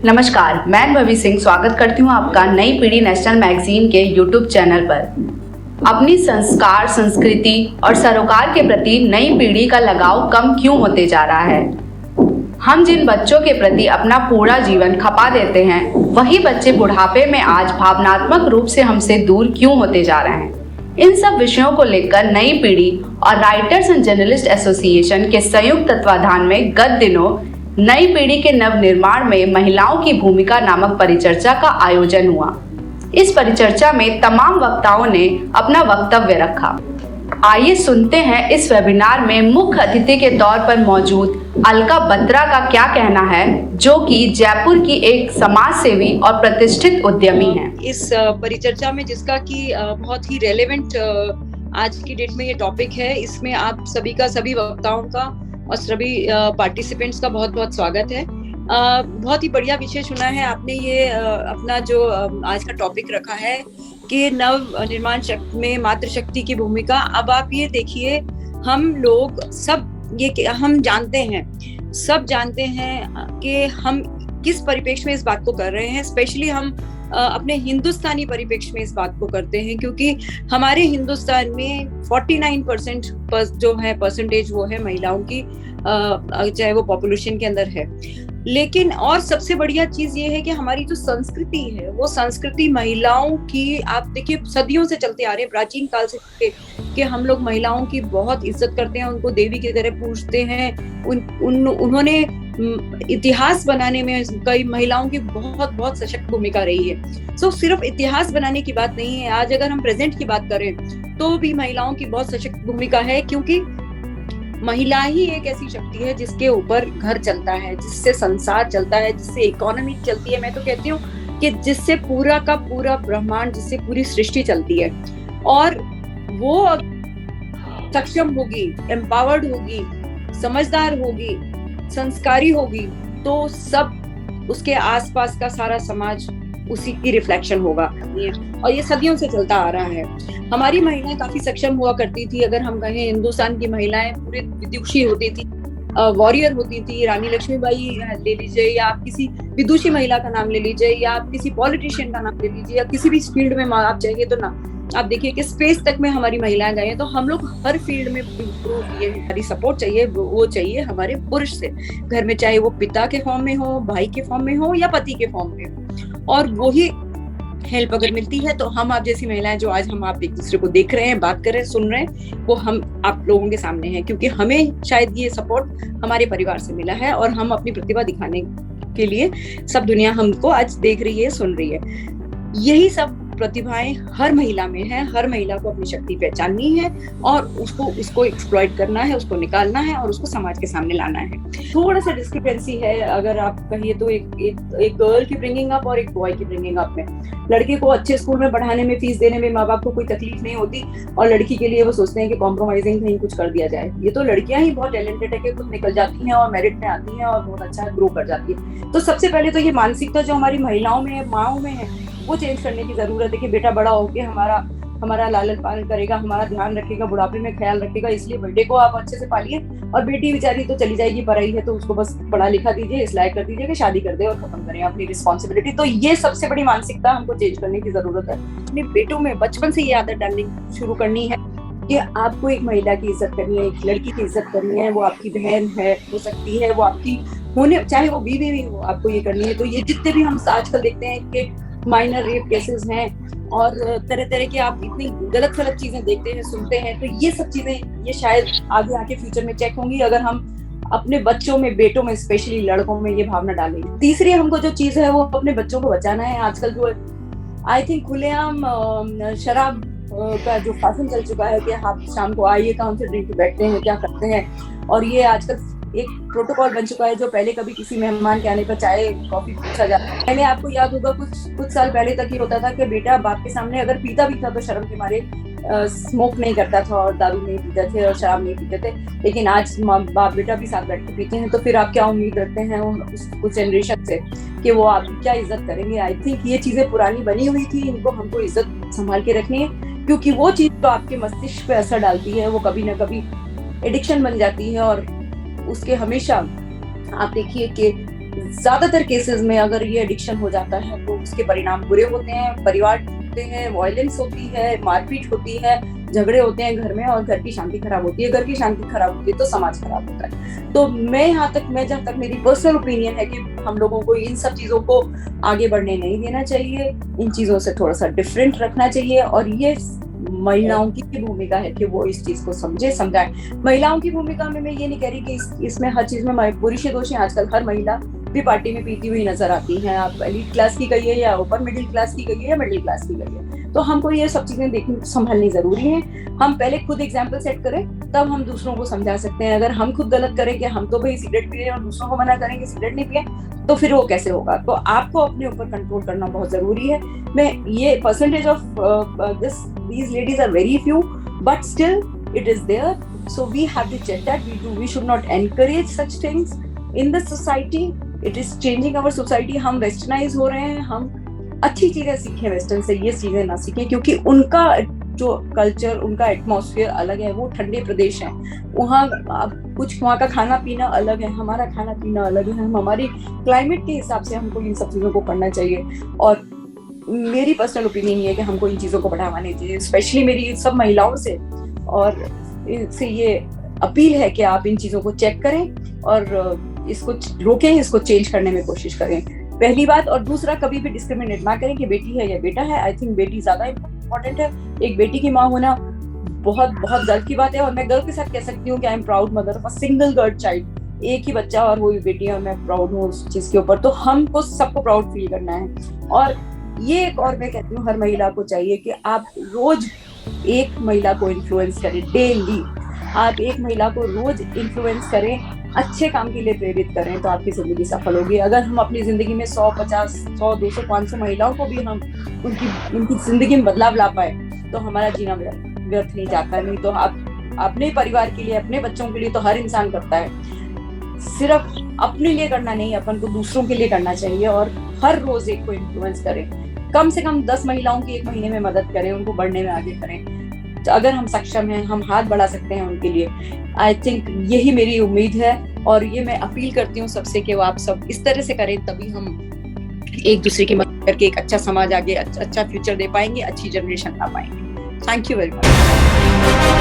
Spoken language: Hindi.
नमस्कार, मैं भवी सिंह स्वागत करती हूँ आपका नई पीढ़ी नेशनल मैगजीन के यूट्यूब चैनल पर। अपनी संस्कार, संस्कृति और सरोकार के प्रति नई पीढ़ी का लगाव कम क्यों होते जा रहा है? हम जिन बच्चों के प्रति अपना पूरा जीवन खपा देते हैं, वही बच्चे बुढ़ापे में आज भावनात्मक रूप से हमसे दूर क्यों होते जा रहे हैं? इन सब विषयों को लेकर नई पीढ़ी और राइटर्स एंड जर्नलिस्ट एसोसिएशन के संयुक्त तत्वाधान में गत दिनों नई पीढ़ी के नव निर्माण में महिलाओं की भूमिका नामक परिचर्चा का आयोजन हुआ। इस परिचर्चा में तमाम वक्ताओं ने अपना वक्तव्य रखा। आइए सुनते हैं इस वेबिनार में मुख्य अतिथि के तौर पर मौजूद अलका बत्रा का क्या कहना है, जो कि जयपुर की एक समाज सेवी और प्रतिष्ठित उद्यमी है। इस परिचर्चा में जिसका कि बहुत ही रेलेवेंट आज की डेट में ये टॉपिक है, इसमें आप सभी का, सभी वक्ताओं का और सभी पार्टिसिपेंट्स का बहुत बहुत स्वागत है। बहुत ही बढ़िया विषय चुना है आपने। ये अपना जो आज का टॉपिक रखा है कि नव निर्माण शक्ति में मातृशक्ति की भूमिका। अब आप ये देखिए, हम लोग सब ये हम सब जानते हैं कि हम किस परिप्रेक्ष्य में इस बात को कर रहे हैं। स्पेशली हम अपने हिंदुस्तानी परिप्रेक्ष्य में इस बात को करते हैं, क्योंकि हमारे हिंदुस्तान में 49% जो है परसेंटेज वो है महिलाओं की, चाहे वो पॉपुलेशन के अंदर है। लेकिन और सबसे बढ़िया चीज ये है कि हमारी जो संस्कृति है, वो संस्कृति महिलाओं की, आप देखिए सदियों से चलते आ रहे हैं, प्राचीन काल से कि हम लोग महिलाओं की बहुत इज्जत करते हैं, उनको देवी की तरह पूजते हैं। उन्होंने इतिहास बनाने में कई महिलाओं की बहुत बहुत सशक्त भूमिका रही है। सिर्फ इतिहास बनाने की बात नहीं है। आज अगर हम प्रेजेंट की बात करें तो भी महिलाओं की बहुत सशक्त भूमिका है, क्योंकि महिला ही एक ऐसी शक्ति है जिसके ऊपर घर चलता है, जिससे संसार चलता है, जिससे इकोनॉमी चलती है। मैं तो कहती हूँ कि जिससे पूरा का पूरा ब्रह्मांड, जिससे पूरी सृष्टि चलती है। और वो सक्षम होगी, एम्पावर्ड होगी, समझदार होगी, संस्कारी होगी, तो सब उसके आसपास का सारा समाज उसी की रिफ्लेक्शन होगा। और ये सदियों से चलता आ रहा है। हमारी महिलाएं काफी सक्षम हुआ करती थी। अगर हम कहें, हिंदुस्तान की महिलाएं पूरे विदुषी होती थी, वॉरियर होती थी। रानी लक्ष्मीबाई ले लीजिए, या आप किसी विदुषी महिला का नाम ले लीजिए, या आप किसी पॉलिटिशियन का नाम ले लीजिए, या किसी भी फील्ड में आप चाहिए तो ना आप देखिए कि स्पेस तक में हमारी महिलाएं गई हैं। तो हम लोग हर फील्ड में ये हमारी सपोर्ट चाहिए, वो चाहिए हमारे पुरुष से, घर में, चाहे वो पिता के फॉर्म में हो, भाई के फॉर्म में हो, या पति के फॉर्म में हो। और वही हेल्प अगर मिलती है तो हम आप जैसी महिलाएं, जो आज हम आप एक दूसरे को देख रहे हैं, बात कर रहे हैं, सुन रहे हैं, वो हम आप लोगों के सामने हैं, क्योंकि हमें शायद ये सपोर्ट हमारे परिवार से मिला है और हम अपनी प्रतिभा दिखाने के लिए सब दुनिया हमको आज देख रही है, सुन रही है। यही सब प्रतिभाएं हर महिला में है। हर महिला को अपनी शक्ति पहचाननी है और उसको एक्सप्लॉइट करना है, उसको निकालना है और उसको समाज के सामने लाना है। थोड़ा सा डिस्क्रिपेंसी है अगर आप कहिए तो एक गर्ल की ब्रिंगिंग अप और एक बॉय की ब्रिंगिंग अप में। लड़के को अच्छे स्कूल में पढ़ाने में, फीस देने में माँ बाप को कोई तकलीफ नहीं होती, और लड़की के लिए वो सोचते हैं कि कॉम्प्रोमाइजिंग कहीं कुछ कर दिया जाए। ये तो लड़कियां ही बहुत टैलेंटेड है कि खुद निकल जाती हैं और मेरिट में आती हैं और बहुत अच्छा ग्रो कर जाती है। तो सबसे पहले तो ये मानसिकता जो हमारी महिलाओं में, माओं में है, वो चेंज करने की जरूरत है कि बेटा बड़ा होके हमारा लालन पालन करेगा, हमारा ध्यान रखेगा, बुढ़ापे में ख्याल रखेगा। इसलिए बेटे को आप अच्छे से पालिए, और बेटी बेचारी तो चली जाएगी, पढ़ाई है तो उसको बस पढ़ा लिखा दीजिए, इस लायक कर दीजिए कि शादी कर दे और खत्म करें अपनी रिस्पॉन्सिबिलिटी। तो ये सबसे बड़ी मानसिकता हमको चेंज करने की जरूरत है। अपने बेटों में बचपन से ये आदत डालनी शुरू करनी है कि आपको एक महिला की इज्जत करनी है, एक लड़की की इज्जत करनी है। वो आपकी बहन है, हो सकती है, वो आपकी होने, चाहे वो बीवी भी हो, आपको ये करनी है। तो ये जितने भी हम आजकल देखते हैं कि माइनर रेप केसेस हैं और तरह तरह के आप इतनी गलत चीजें देखते हैं, सुनते हैं, तो ये सब चीजें ये शायद आगे आके फ्यूचर में चेक होंगी अगर हम अपने बच्चों में, बेटों में, स्पेशली लड़कों में ये भावना डालेंगे। तीसरी हमको जो चीज है वो अपने बच्चों को बचाना है। आजकल जो आई थिंक खुलेआम शराब का जो फैशन चल चुका है कि आप शाम को आइए, कौन से ड्रिंक बैठते हैं, क्या करते हैं, और ये आजकल एक प्रोटोकॉल बन चुका है जो पहले कभी किसी मेहमान के आने पर चाय कॉफी पूछा जाता है। पहले आपको याद होगा कुछ साल पहले तक ये होता था कि बेटा बाप के सामने अगर पीता भी था तो शर्म के मारे स्मोक नहीं करता था और दारू नहीं पीते थे और शराब नहीं पीते थे। लेकिन आज बाप बेटा भी साथ बैठ के पीते हैं, तो फिर आप क्या उम्मीद रखते हैं उस जनरेशन से कि वो आपकी क्या इज्जत करेंगे। आई थिंक ये चीजें पुरानी बनी हुई थी, इनको हमको इज्जत संभाल के रखनी है, क्योंकि वो चीज तो आपके मस्तिष्क पे असर डालती है, वो कभी ना कभी एडिक्शन बन जाती है। और उसके हमेशा आप देखिए कि ज्यादातर केसेस में अगर ये एडिक्शन हो जाता है तो उसके परिणाम बुरे होते हैं, परिवार टूटते हैं, वायलेंस होती है, मारपीट होती है, झगड़े होते हैं घर में और घर की शांति खराब होती है। घर की शांति खराब होती है तो समाज खराब होता है। तो मैं जहाँ तक मेरी पर्सनल ओपिनियन है कि हम लोगों को इन सब चीजों को आगे बढ़ने नहीं देना चाहिए, इन चीजों से थोड़ा सा डिफरेंट रखना चाहिए। और ये महिलाओं की भूमिका है कि वो इस चीज को समझाए। महिलाओं की भूमिका में मैं ये नहीं कह रही कि इसमें हर चीज में पुरुष ही दोषी हैं। आजकल हर महिला भी पार्टी में पीती हुई नजर आती है, आप एलीट क्लास की गई है या ऊपर मिडिल क्लास की गई है या मिडिल क्लास की गई है। तो हमको ये सब चीजें देखनी संभालनी जरूरी है। हम पहले खुद एग्जाम्पल सेट करें, तब हम दूसरों को समझा सकते हैं। अगर हम खुद गलत करें कि हम तो भाई सिगरेट पी रहे हैं और दूसरों को मना करें कि सिगरेट नहीं पिए, तो फिर वो कैसे होगा। तो आपको अपने ऊपर कंट्रोल करना बहुत जरूरी है। मैं ये percentage of these ladies are very few, but still it is there, so we have to check that. We should not encourage such things in the society. It is changing our society. हम वेस्टर्नाइज हो रहे हैं, हम अच्छी चीजें सीखें वेस्टर्न से, ये चीजें ना सीखें, क्योंकि उनका जो कल्चर, उनका एटमॉस्फेयर अलग है, वो ठंडे प्रदेश हैं, वहाँ कुछ वहाँ का खाना पीना अलग है, हमारा खाना पीना अलग है। हम हमारी क्लाइमेट के हिसाब से हमको इन सब चीजों को पढ़ना चाहिए। और मेरी पर्सनल ओपिनियन ये है कि हमको इन चीजों को बढ़ावा नहीं चाहिए, स्पेशली मेरी सब महिलाओं से। और इनसे ये अपील है कि आप इन चीजों को चेक करें और इसको रोकें, इसको चेंज करने में कोशिश करें, पहली बात। और दूसरा, कभी भी डिस्क्रिमिनेट ना करें कि बेटी है या बेटा है। आई थिंक बेटी ज्यादा इम्पोर्टेंट है। एक बेटी की माँ होना बहुत बहुत गर्व की बात है, और मैं गर्व के साथ कह सकती हूँ कि I am proud mother of a single girl child. एक ही बच्चा और वो भी बेटी है, और मैं प्राउड हूँ उस चीज के ऊपर। तो हमको सबको प्राउड फील करना है। और ये एक और मैं कहती हूँ, हर महिला को चाहिए कि आप रोज एक महिला को इन्फ्लुएंस करें, डेली आप एक महिला को रोज इन्फ्लुएंस करें, अच्छे काम के लिए प्रेरित करें, तो आपकी जिंदगी सफल होगी। अगर हम अपनी जिंदगी में 100, 50, 100, 200, 500 महिलाओं को भी हम उनकी जिंदगी में बदलाव ला पाए, तो हमारा जीना व्यर्थ नहीं जाता। नहीं तो आप अपने परिवार के लिए, अपने बच्चों के लिए तो हर इंसान करता है, सिर्फ अपने लिए करना नहीं, अपन को दूसरों के लिए करना चाहिए। और हर रोज एक को इन्फ्लुएंस करें, कम से कम 10 महिलाओं की एक महीने में मदद करें, उनको बढ़ने में आगे करें। तो अगर हम सक्षम हैं, हम हाथ बढ़ा सकते हैं उनके लिए। आई थिंक यही मेरी उम्मीद है, और ये मैं अपील करती हूँ सबसे कि वो आप सब इस तरह से करें, तभी हम एक दूसरे की मदद करके एक अच्छा समाज आगे, अच्छा फ्यूचर दे पाएंगे, अच्छी जनरेशन ला पाएंगे। Thank you very much.